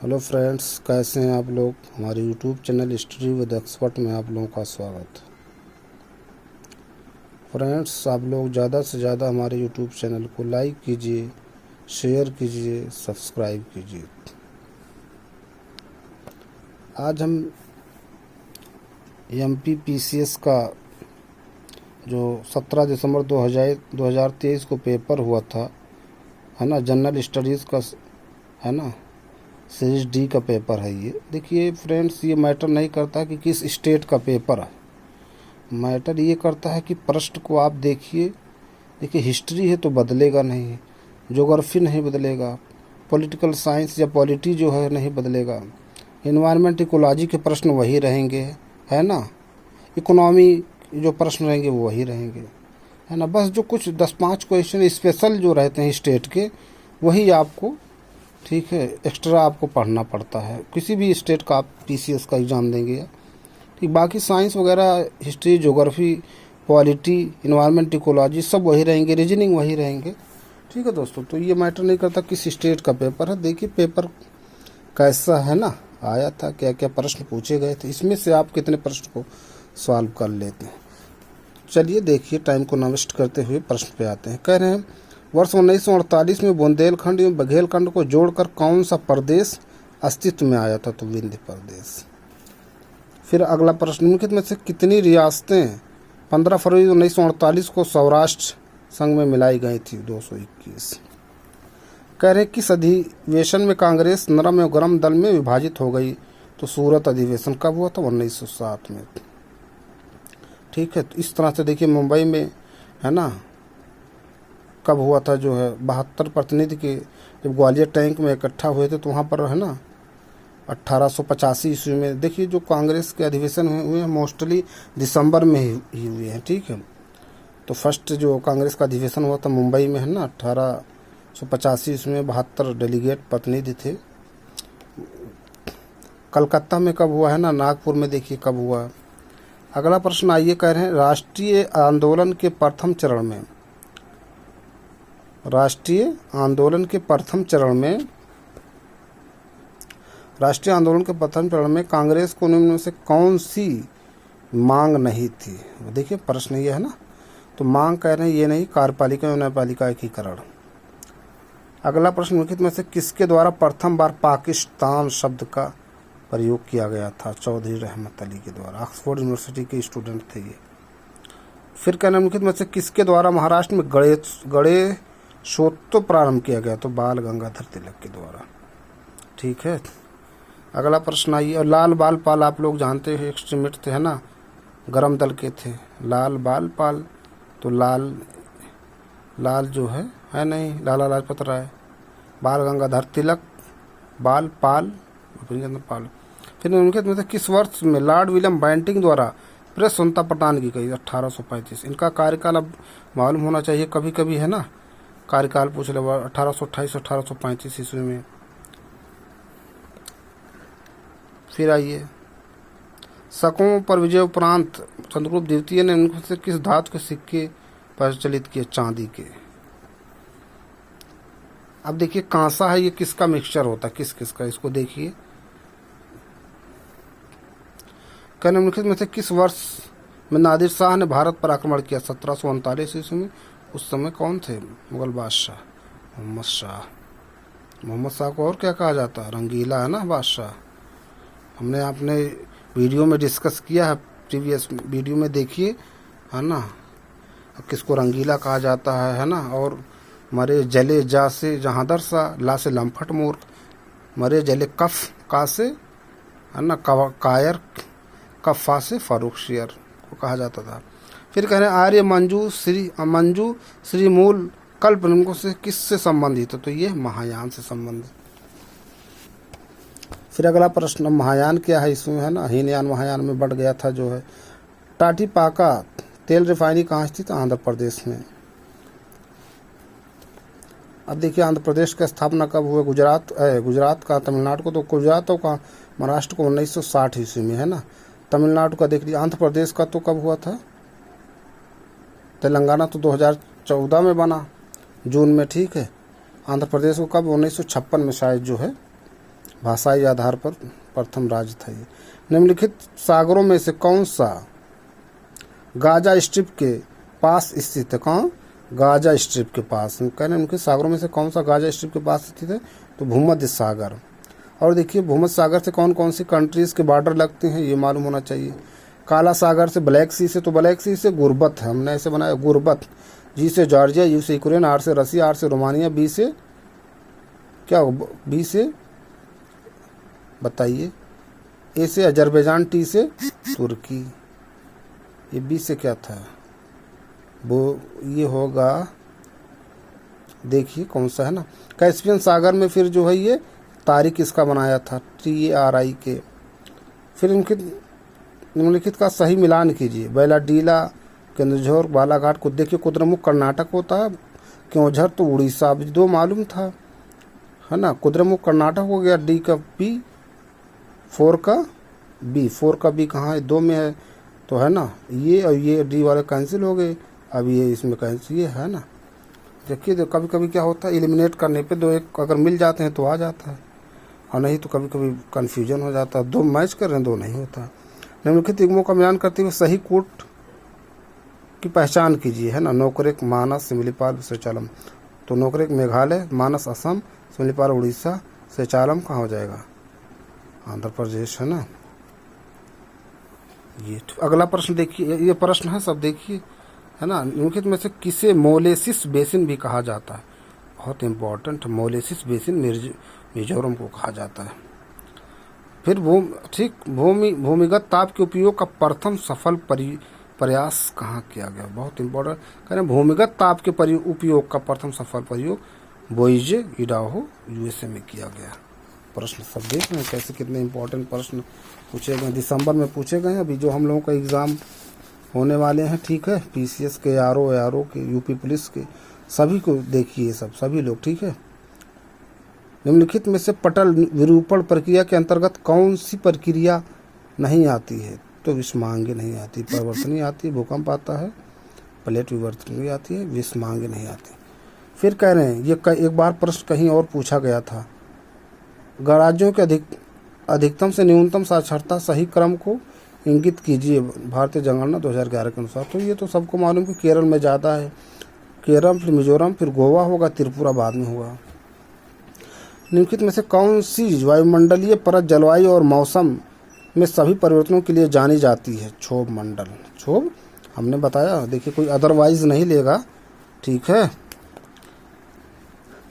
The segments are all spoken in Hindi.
हेलो फ्रेंड्स, कैसे हैं आप लोग। हमारे YouTube channel study with expert में आप लोगों का स्वागत। फ्रेंड्स, आप लोग ज़्यादा से ज़्यादा हमारे यूट्यूब चैनल को लाइक कीजिए, शेयर कीजिए, सब्सक्राइब कीजिए। आज हम MPPCS का जो 17 दिसंबर 2023 को पेपर हुआ था, है ना, जनरल स्टडीज़ का, है ना, सीरीज डी का पेपर है ये। देखिए फ्रेंड्स, ये मैटर नहीं करता कि किस स्टेट का पेपर है, मैटर ये करता है कि प्रश्न को आप देखिए। हिस्ट्री है तो बदलेगा नहीं, ज्योग्राफी नहीं बदलेगा, पॉलिटिकल साइंस या पॉलिटी जो है नहीं बदलेगा, इन्वायरमेंट इकोलॉजी के प्रश्न वही रहेंगे, है ना, इकोनॉमी जो प्रश्न रहेंगे वो वही रहेंगे, है ना। बस जो कुछ 10-5 क्वेश्चन स्पेशल जो रहते हैं स्टेट के, वही आपको, ठीक है, एक्स्ट्रा आपको पढ़ना पड़ता है। किसी भी स्टेट का आप PCS का एग्ज़ाम देंगे, ठीक। बाकी साइंस वगैरह, history, geography, polity, environment ecology सब वही रहेंगे, रीजनिंग वही रहेंगे, ठीक है दोस्तों। तो ये मैटर नहीं करता किस स्टेट का पेपर है। देखिए पेपर कैसा है ना, आया था, क्या क्या प्रश्न पूछे गए थे, इसमें से आप कितने प्रश्न को सॉल्व कर लेते हैं। चलिए देखिए, टाइम को न वेस्ट करते हुए प्रश्न पे आते हैं। कह रहे हैं वर्ष 1948 में बुंदेलखंड एवं बघेलखंड को जोड़कर कौन सा प्रदेश अस्तित्व में आया था? तो विंध्य प्रदेश। फिर अगला प्रश्न, निम्नलिखित में से कितनी रियासतें 15 फरवरी 1948 को सौराष्ट्र संघ में मिलाई गई थी? 221। कह रहे किस अधिवेशन में कांग्रेस नरम एवं गरम दल में विभाजित हो गई? तो सूरत अधिवेशन कब हुआ था? 1907 में, ठीक है। तो इस तरह से देखिए मुंबई में, है ना, कब हुआ था जो है 72 प्रतिनिधि के जब ग्वालियर टैंक में इकट्ठा हुए थे, तो वहाँ पर, है ना, 1885 ईस्वी में। देखिए जो कांग्रेस के अधिवेशन हुए हैं मोस्टली दिसंबर में ही हुए हैं, ठीक है। तो फर्स्ट जो कांग्रेस का अधिवेशन हुआ था मुंबई में, है ना, 1885 ईस्वी में 72 डेलीगेट प्रतिनिधि थे। कलकत्ता में कब हुआ, है ना, नागपुर में देखिए कब हुआ। अगला प्रश्न आइए, कह रहे हैं राष्ट्रीय आंदोलन के प्रथम चरण में, राष्ट्रीय आंदोलन के प्रथम चरण में कांग्रेस को निम्न में से कौन सी मांग नहीं थी? देखिए प्रश्न ये है ना, तो मांग कह रहे हैं ये नहीं, कार्यपालिका एवं न्यायपालिका एकीकरण। अगला प्रश्न, निम्नलिखित में से किसके द्वारा प्रथम बार पाकिस्तान शब्द का प्रयोग किया गया था? चौधरी रहमत अली के द्वारा, ऑक्सफोर्ड यूनिवर्सिटी के स्टूडेंट थे ये। फिर कहना, निम्नलिखित में से किसके द्वारा महाराष्ट्र में गणेशोत्सव प्रारंभ किया गया? तो बाल गंगाधर तिलक के द्वारा, ठीक है। अगला प्रश्न आइए, और लाल बाल पाल आप लोग जानते हैं एक्सट्रीमिस्ट थे, है ना, गरम दल के थे। लाल बाल पाल, तो लाल जो है नहीं, लाला लाजपत राय। बाल गंगाधर तिलक, बाल पाल, पाल। फिर निम्नलिखित में से किस वर्ष में लॉर्ड विलियम बेंटिंक द्वारा प्रेस स्वतंत्रता प्रदान की गई? 1835। इनका कार्यकाल अब मालूम होना चाहिए, कभी कभी, है ना, कार्यकाल पूछ ले। 1828 1835 ईस्वी में। फिर आइए, शकों पर विजय उपरांत चंद्रगुप्त द्वितीय ने उनको से किस धातु के सिक्के प्रचलित किए? चांदी के। अब देखिए कांसा है, ये किसका मिक्सचर होता है, किस किस का, इसको देखिए। निम्नलिखित में से किस वर्ष में नादिर शाह ने भारत पर आक्रमण किया? 1739 ईस्वी में। उस समय कौन थे? मुगल बादशाह मोहम्मद शाह। मोहम्मद शाह को और क्या कहा जाता है? रंगीला, है ना, बादशाह। हमने अपने वीडियो में डिस्कस किया है, प्रीवियस वीडियो में देखिए, है ना, किसको रंगीला कहा जाता है ना। और मरे जले जा से जहादर सा, ला से लम्फट मूर्ख, मरे जले कफ का से, है ना, कायर, कफ़ा से फारूक शेर को कहा जाता था। फिर कह रहे हैं आर्य मंजू श्री मूल कल्प निम्नों से किससे संबंधित है? तो ये महायान से संबंधित। फिर अगला प्रश्न, महायान क्या है इसमें, है ना, हीनयान महायान में बढ़ गया था जो है। टाटीपाका तेल रिफाइनरी कहाँ स्थित? आंध्र प्रदेश में। अब देखिए आंध्र प्रदेश का स्थापना कब हुआ? गुजरात का तमिलनाडु को, तो गुजरात का महाराष्ट्र को 1960 ईस्वी में, है ना। तमिलनाडु का देख लीजिए। आंध्र प्रदेश का तो कब हुआ था? तेलंगाना तो 2014 में बना, जून में, ठीक है। आंध्र प्रदेश को कब? 1956 में शायद जो है भाषाई आधार पर प्रथम राज्य था ये। निम्नलिखित सागरों में से कौन सा गाजा स्ट्रिप के पास स्थित है? कौन? गाजा स्ट्रिप के पास। कहना निम्नलिखित सागरों में से कौन सा गाजा स्ट्रिप के पास स्थित है? तो भूमध्य सागर। और देखिए भूमध्य सागर से कौन कौन सी कंट्रीज के बॉर्डर लगते हैं ये मालूम होना चाहिए। काला सागर से, ब्लैक सी से, तो ब्लैक सी से गुरबत है, हमने ऐसे बनाया गुरबत। जी से जॉर्जिया, यू से यूक्रेन, आर से रसिया, आर से रोमानिया, बी से क्या? बी से बताइए। ए से अजरबैजान, टी से तुर्की। ये बी से क्या था? वो ये होगा, देखिए कौन सा है ना, कैस्पियन सागर में फिर जो है ये तारिक इसका बनाया था, TARI के। फिर इनके निम्नलिखित का सही मिलान कीजिए। बैलाडीला, केंदुझर, बालाघाट को देखिए। कुद्रेमुख कर्नाटक होता है, क्योंझर तो उड़ीसा, अभी 2 मालूम था, है ना। कुद्रेमुख कर्नाटक हो गया, डी का बी, 4 का बी। 4 का बी कहाँ है? 2 में है तो, है ना। ये और ये डी वाले कैंसिल हो गए, अब ये इसमें कैंसिल, ये है ना। देखिए तो कभी कभी क्या होता है, एलिमिनेट करने पे 2 एक अगर मिल जाते हैं तो आ जाता है, और नहीं तो कभी कभी कन्फ्यूजन हो जाता है। 2 मैच कर रहे हैं, 2 नहीं होता। निम्नलिखित युग्मों का मिलान करते हुए सही कूट की पहचान कीजिए, है ना। नोकरेक, मानस, सिमलीपाल, सेचालम। तो नोकरेक मेघालय, मानस असम, सिमलीपाल उड़ीसा, सेचालम कहाँ हो जाएगा? आंध्र प्रदेश, है ना। ये अगला प्रश्न देखिए, ये प्रश्न है सब देखिए, है ना। निम्नलिखित में से किसे मोलेसिस बेसिन भी कहा जाता है? बहुत इंपॉर्टेंट, मोलेसिस बेसिन मिजोरम को कहा जाता है। फिर भूमिगत ताप के उपयोग का प्रथम सफल प्रयास कहाँ किया गया? बहुत इंपॉर्टेंट, कह रहे हैं भूमिगत ताप के उपयोग का प्रथम सफल प्रयोग बोइजे, इडाहो, USA में किया गया। प्रश्न सब देख रहे हैं कैसे, कितने इंपॉर्टेंट प्रश्न पूछे गए, दिसंबर में पूछे गए हैं। अभी जो हम लोगों का एग्ज़ाम होने वाले हैं, ठीक है, PCS के, ARO के, UP पुलिस के, सभी को देखिए सब, सभी लोग, ठीक है। निम्नलिखित में से पटल विरूपण प्रक्रिया के अंतर्गत कौन सी प्रक्रिया नहीं आती है? तो विषमांगी नहीं आती, परिवर्तनीय आती है, भूकंप आता है, प्लेट विवर्तन भी आती है, विषमांगी नहीं आती। फिर कह रहे हैं ये एक बार प्रश्न कहीं और पूछा गया था, गणराज्यों के अधिकतम से न्यूनतम साक्षरता सही क्रम को इंगित कीजिए भारतीय जनगणना 2011 के अनुसार। तो ये तो सबको मालूम कि केरल में ज़्यादा है, केरल, फिर मिजोरम, फिर गोवा होगा, त्रिपुरा बाद में होगा। निम्नलिखित में से कौन सी वायुमंडलीय परत जलवायु और मौसम में सभी परिवर्तनों के लिए जानी जाती है? क्षोभ मंडल। क्षोभ हमने बताया, देखिए कोई अदरवाइज नहीं लेगा, ठीक है।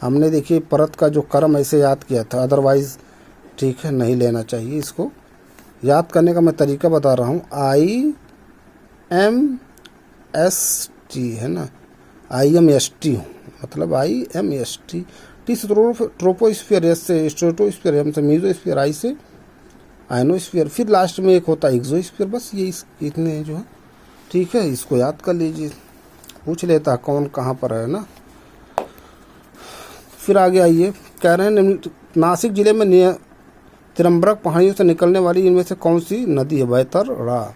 हमने देखिए परत का जो क्रम ऐसे याद किया था, अदरवाइज ठीक है नहीं लेना चाहिए। इसको याद करने का मैं तरीका बता रहा हूँ। IMST है ना, IMST मतलब IMST। टी से ट्रोपोस्फीयर, एस से स्ट्रेटोस्फीयर, एम से मीजोस्फीयर, आई से आयनोस्फीयर, फिर लास्ट में एक होता है एक्सोस्फीयर। बस ये इतने जो है, ठीक है, इसको याद कर लीजिए, पूछ लेता कौन कहाँ पर है ना। फिर आगे आइए, कह रहे हैं नासिक जिले में तिरंबरक पहाड़ियों से निकलने वाली इनमें से कौन सी नदी है? बैतरड़ा।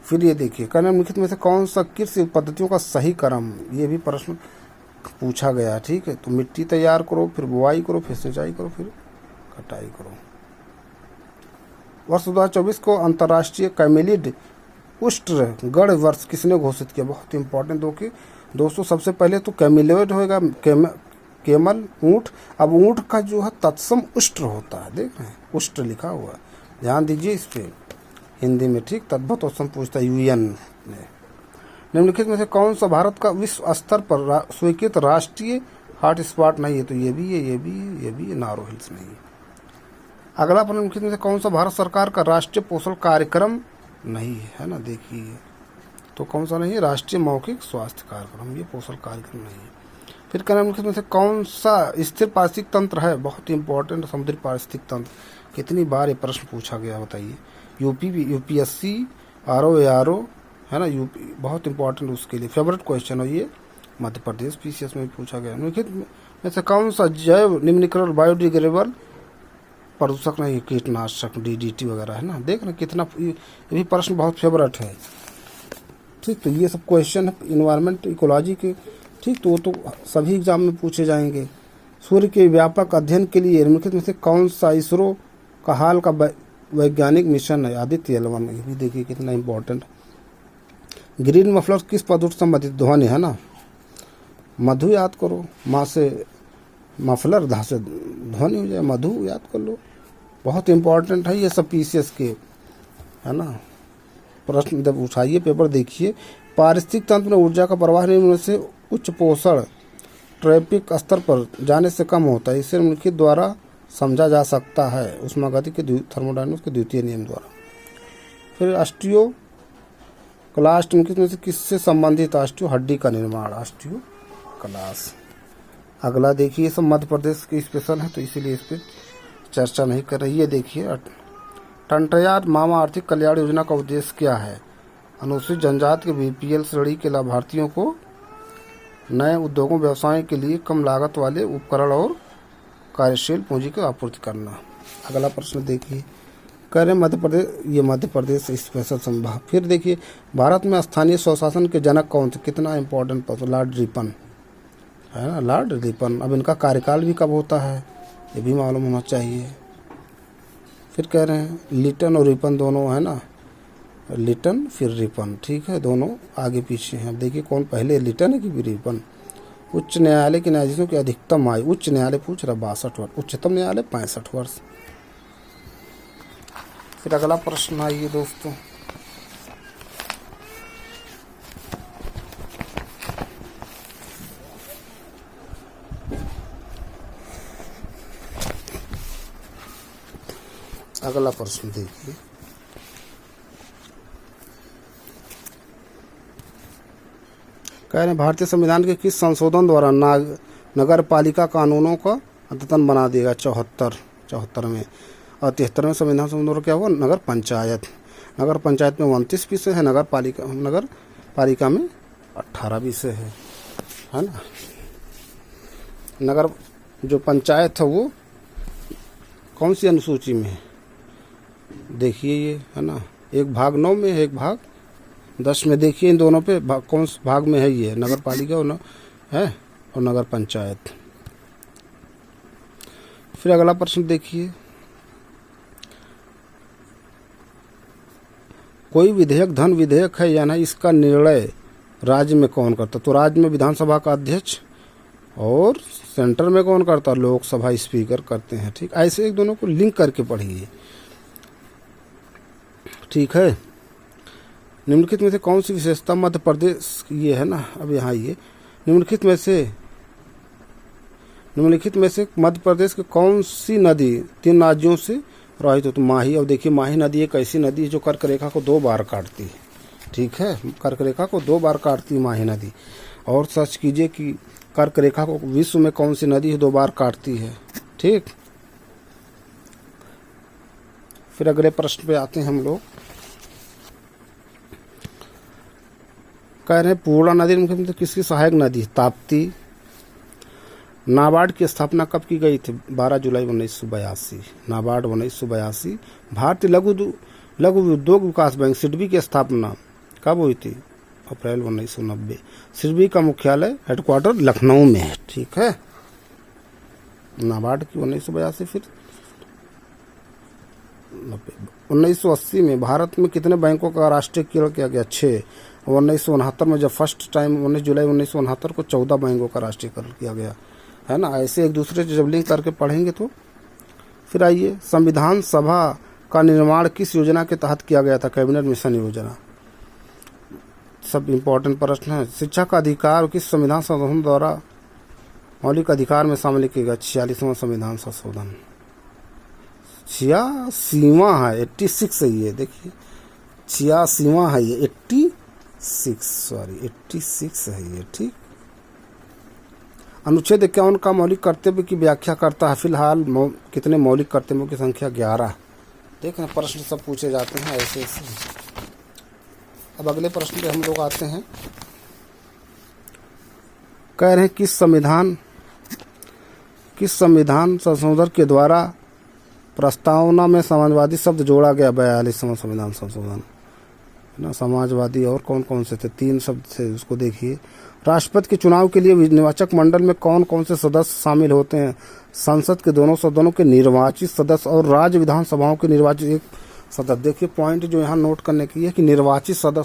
फिर ये देखिए, कह रहे हैं निम्नलिखित में से कौन सा कृषि पद्धतियों का सही क्रम? ये भी प्रश्न पूछा गया, ठीक है। तो मिट्टी तैयार करो, फिर बुआई करो, फिर सिंचाई करो, फिर कटाई करो। वर्ष 2024 को अंतर्राष्ट्रीय कैमेलिड उष्ण वर्ष किसने घोषित किया? बहुत इंपॉर्टेंट दोस्तों, सबसे पहले तो कैमिलोइड होएगा, केमल ऊँट। अब ऊँट का जो है तत्सम उष्ट्र होता है, देख रहे हैं उष्ट्र लिखा हुआ है, ध्यान दीजिए इस पे हिंदी में, ठीक। तद्भुत औसम पूछता है UN ने। निम्नलिखित में से कौन सा भारत का विश्व स्तर पर स्वीकृत राष्ट्रीय हॉट स्पॉट नहीं है? तो ये भी है, ये भी है, ये भी है, नारो हिल्स नहीं है। अगला प्रश्न, निम्नलिखित में से कौन सा भारत सरकार का राष्ट्रीय पोषण कार्यक्रम नहीं है ना? देखिए तो कौन सा नहीं है? राष्ट्रीय मौखिक स्वास्थ्य कार्यक्रम, ये पोषण कार्यक्रम नहीं है। फिर कहना निम्नलिखित में से कौन सा स्थिर पारिस्थितिक तंत्र है? बहुत इंपॉर्टेंट, समुद्री पारिस्थितिक तंत्र। कितनी बार ये प्रश्न पूछा गया बताइए। UPSC, ARO है ना, UP बहुत इंपॉर्टेंट उसके लिए फेवरेट क्वेश्चन है ये। मध्य प्रदेश PCS में भी पूछा गया। निम्नलिखित में से कौन सा जैव निम्नीकरण बायोडिग्रेडेबल प्रदूषक नहीं? कीटनाशक, DDT वगैरह, है ना। देख रहे कितना, ये भी प्रश्न बहुत फेवरेट है, ठीक। तो ये सब क्वेश्चन है इन्वायरमेंट इकोलॉजी के, ठीक। तो वो तो सभी एग्जाम में पूछे जाएंगे, सूर्य के व्यापक अध्ययन के लिए निम्नलिखित में से कौन सा इसरो का हाल का वैज्ञानिक मिशन है? आदित्य L1। ये भी देखिए कितना इम्पोर्टेंट। ग्रीन मफलर किस पद से संबंधित ध्वनि है ना? मधु याद करो, माँ से मफलर, धा से ध्वनि हो जाए, मधु याद कर लो। बहुत इंपॉर्टेंट है ये सब पीसीएस के, है ना। प्रश्न जब उठाइए पेपर देखिए। पारिस्थितिक तंत्र में ऊर्जा का प्रवाह निम्न से उच्च पोषण ट्रैफिक स्तर पर जाने से कम होता है, इसे निम्नलिखित द्वारा समझा जा सकता है। उष्मागति के थर्मोडायनामिक्स के द्वितीय नियम द्वारा। फिर ऑस्टियो क्लास्ट में से किससे संबंधित? ऑस्टियो हड्डी का निर्माण, ऑस्टियो क्लास। अगला देखिए, सब मध्य प्रदेश के स्पेशल है तो इसीलिए इस पर चर्चा नहीं कर रही है। देखिए, टंटयार मामा आर्थिक कल्याण योजना का उद्देश्य क्या है? अनुसूचित जनजाति के बीपीएल श्रेणी के लाभार्थियों को नए उद्योगों व्यवसायों के लिए कम लागत वाले उपकरण और कार्यशील पूंजी की आपूर्ति करना। अगला प्रश्न देखिए, कह रहे मध्य प्रदेश, ये मध्य प्रदेश स्पेशल संभाग। फिर देखिए, भारत में स्थानीय स्वशासन के जनक कौन थे? कितना इंपॉर्टेंट पद, लॉर्ड रिपन, है ना, लॉर्ड रिपन। अब इनका कार्यकाल भी कब होता है ये भी मालूम होना चाहिए। फिर कह रहे हैं लिटन और रिपन दोनों, है ना, लिटन फिर रिपन, ठीक है, दोनों आगे पीछे हैं। अब देखिए कौन पहले, लिटन है कि रिपन। उच्च न्यायालय के न्यायाधीशों की अधिकतम आयु, उच्च न्यायालय पूछ रहा 62 वर्ष, उच्चतम न्यायालय 65 वर्ष। फिर अगला प्रश्न आइए दोस्तों, अगला प्रश्न देखिए, कह रहे हैं भारतीय संविधान के किस संशोधन द्वारा नगर पालिका कानूनों का अद्यतन बना देगा? 74 में। और 73वें संविधान संशोधन द्वारा क्या हुआ? नगर पंचायत। नगर पंचायत में 29 विषय है, नगर पालिका में 18 विषय है ना। नगर जो पंचायत है वो कौन सी अनुसूची में है? देखिए ये, है ना, एक भाग 9 में है, एक भाग 10 में। देखिए इन दोनों पे कौन से भाग में है? ये नगर पालिका है और नगर पंचायत। फिर अगला प्रश्न देखिए, कोई विधेयक धन विधेयक है या नहीं, इसका निर्णय राज्य में कौन करता? तो राज्य में विधानसभा का अध्यक्ष और सेंटर में कौन करता? लोकसभा स्पीकर करते हैं, ठीक। ऐसे एक दोनों को लिंक करके पढ़िए, ठीक है। निम्नलिखित में से कौन सी विशेषता मध्य प्रदेश, ये है ना, अब यहाँ ये निम्नलिखित में से मध्य प्रदेश की कौन सी नदी 3 राज्यों से प्रवाहित हो? तो माही। अब देखिए माही नदी एक ऐसी नदी है जो कर्क रेखा को 2 बार काटती है, ठीक है, कर्क रेखा को 2 बार काटती है माही नदी। और सर्च कीजिए कि कर्क रेखा को विश्व में कौन सी नदी 2 बार काटती है, ठीक। फिर अगले प्रश्न पे आते हैं हम लोग, कह रहे हैं पूर्णा नदी मतलब किसकी सहायक नदी? ताप्ती। नाबार्ड की स्थापना कब की गई थी? 12 जुलाई 1982। नाबार्ड 1982। भारतीय लघु उद्योग विकास बैंक सिडबी की स्थापना कब हुई थी? अप्रैल 1990। सिडबी का मुख्यालय हेडक्वार्टर लखनऊ में है, ठीक है। नाबार्ड की 1982। फिर 1980 में भारत में कितने बैंकों का राष्ट्रीयकरण किया गया? 6। 1969 में जब फर्स्ट टाइम 19 जुलाई 1969 को 14 बैंकों का राष्ट्रीयकरण किया गया, है ना। ऐसे एक दूसरे से जब लिंक करके पढ़ेंगे तो। फिर आइए, संविधान सभा का निर्माण किस योजना के तहत किया गया था? कैबिनेट मिशन योजना। सब इम्पोर्टेंट प्रश्न है। शिक्षा का अधिकार किस संविधान संशोधन द्वारा मौलिक अधिकार में शामिल किया गया? 46वां संविधान संशोधन। 86वां है, 86 है ये, देखिए 86वां है ये, 86 है ये, ठीक। अनुच्छेद 51 का मौलिक कर्तव्य की व्याख्या करता है। फिलहाल कितने मौलिक कर्तव्यों की संख्या? 11। देख रहे प्रश्न सब पूछे जाते हैं ऐसे ऐसे। अब अगले प्रश्न पे हम लोग आते हैं, कह रहे हैं किस संविधान संशोधन के द्वारा प्रस्तावना में समाजवादी शब्द जोड़ा गया? 42वां संविधान संशोधन, है ना। समाजवादी और कौन कौन से थे? 3 शब्द थे, उसको देखिए। राष्ट्रपति के चुनाव के लिए निर्वाचक मंडल में कौन कौन से सदस्य शामिल होते हैं? संसद के दोनों सदनों के निर्वाचित सदस्य और राज्य विधानसभाओं के निर्वाचित एक सदस्य। देखिए पॉइंट जो यहाँ नोट करने की है कि निर्वाचित सदस्य